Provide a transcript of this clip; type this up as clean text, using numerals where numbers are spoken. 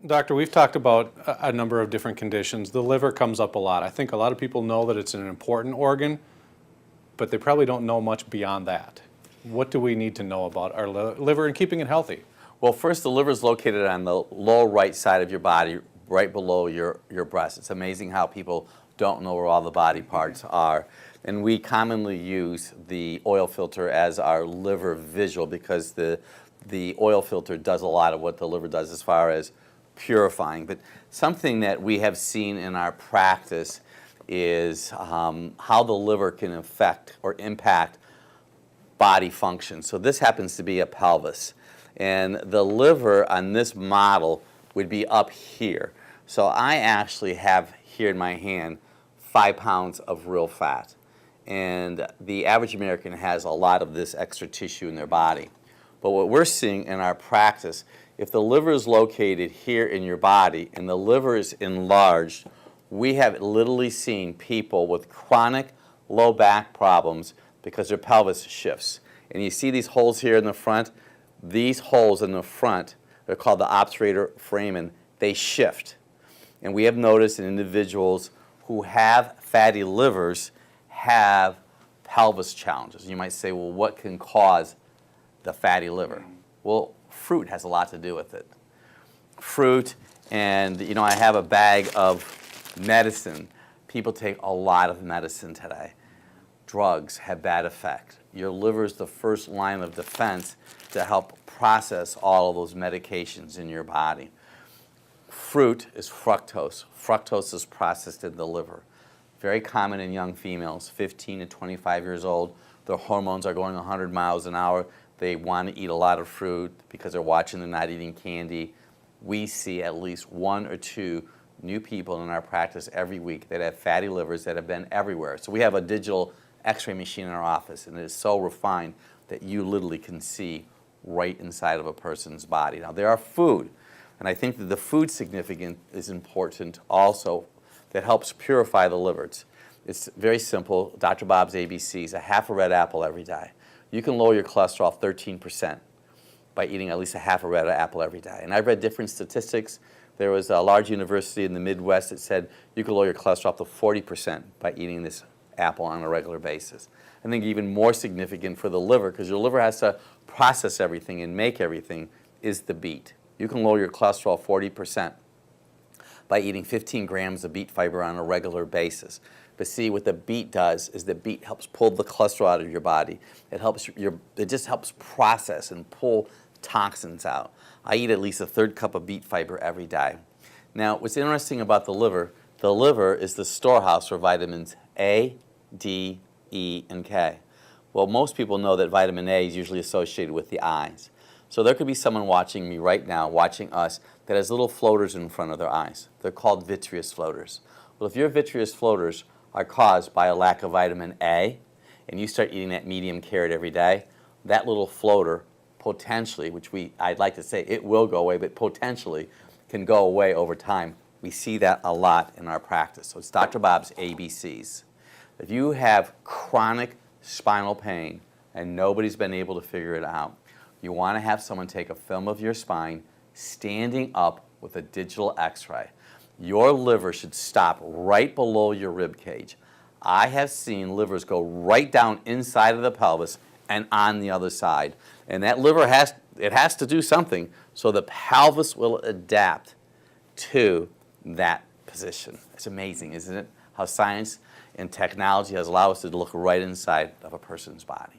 Doctor, we've talked about a number of different conditions. The liver comes up a lot. I think a lot of people know that it's an important organ, but they probably don't know much beyond that. What do we need to know about our liver and keeping it healthy? Well, first, the liver is located on the lower right side of your body, right below your breast. It's amazing how people don't know where all the body parts are. And we commonly use the oil filter as our liver visual because the oil filter does a lot of what the liver does as far as purifying. But something that we have seen in our practice is how the liver can affect or impact body function. So this happens to be a pelvis. And the liver on this model would be up here. So I actually have here in my hand 5 pounds of real fat. And the average American has a lot of this extra tissue in their body. But what we're seeing in our practice, if the liver is located here in your body and the liver is enlarged, we have literally seen people with chronic low back problems because their pelvis shifts. And you see these holes here in the front? These holes in the front, they're called the obturator foramen, they shift. And we have noticed in individuals who have fatty livers have pelvis challenges. You might say, well, what can cause the fatty liver? Well, fruit has a lot to do with it. Fruit, and you know, I have a bag of medicine. People take a lot of medicine today. Drugs have bad effect. Your liver is the first line of defense to help process all of those medications in your body. Fruit is fructose. Fructose is processed in the liver. Very common in young females, 15 to 25 years old. Their hormones are going 100 miles an hour. They want to eat a lot of fruit because they're watching they're not eating candy. We see at least 1 or 2 new people in our practice every week that have fatty livers that have been everywhere. So we have a digital X-ray machine in our office, and it is so refined that you literally can see right inside of a person's body. Now, there are food, and I think that the food significance is important also that helps purify the liver. It's very simple. Dr. Bob's ABCs, a half a red apple every day. You can lower your cholesterol 13% by eating at least a half a red apple every day. And I've read different statistics. There was a large university in the Midwest that said you could lower your cholesterol up to 40% by eating this apple on a regular basis. I think even more significant for the liver, because your liver has to process everything and make everything, is the beet. You can lower your cholesterol 40% by eating 15 grams of beet fiber on a regular basis. But see, what the beet does is the beet helps pull the cholesterol out of your body. It just helps process and pull toxins out. I eat at least a 1/3 cup of beet fiber every day. Now, what's interesting about the liver is the storehouse for vitamins A, D, E, and K. Well, most people know that vitamin A is usually associated with the eyes. So there could be someone watching me right now, watching us, that has little floaters in front of their eyes. They're called vitreous floaters. Well, if your vitreous floaters are caused by a lack of vitamin A, and you start eating that medium carrot every day, that little floater potentially, I'd like to say it will go away, but potentially can go away over time. We see that a lot in our practice. So it's Dr. Bob's ABCs. If you have chronic spinal pain and nobody's been able to figure it out, you want to have someone take a film of your spine standing up with a digital X-ray. Your liver should stop right below your rib cage. I have seen livers go right down inside of the pelvis and on the other side. And that liver has to do something so the pelvis will adapt to that position. It's amazing, isn't it? How science and technology has allowed us to look right inside of a person's body.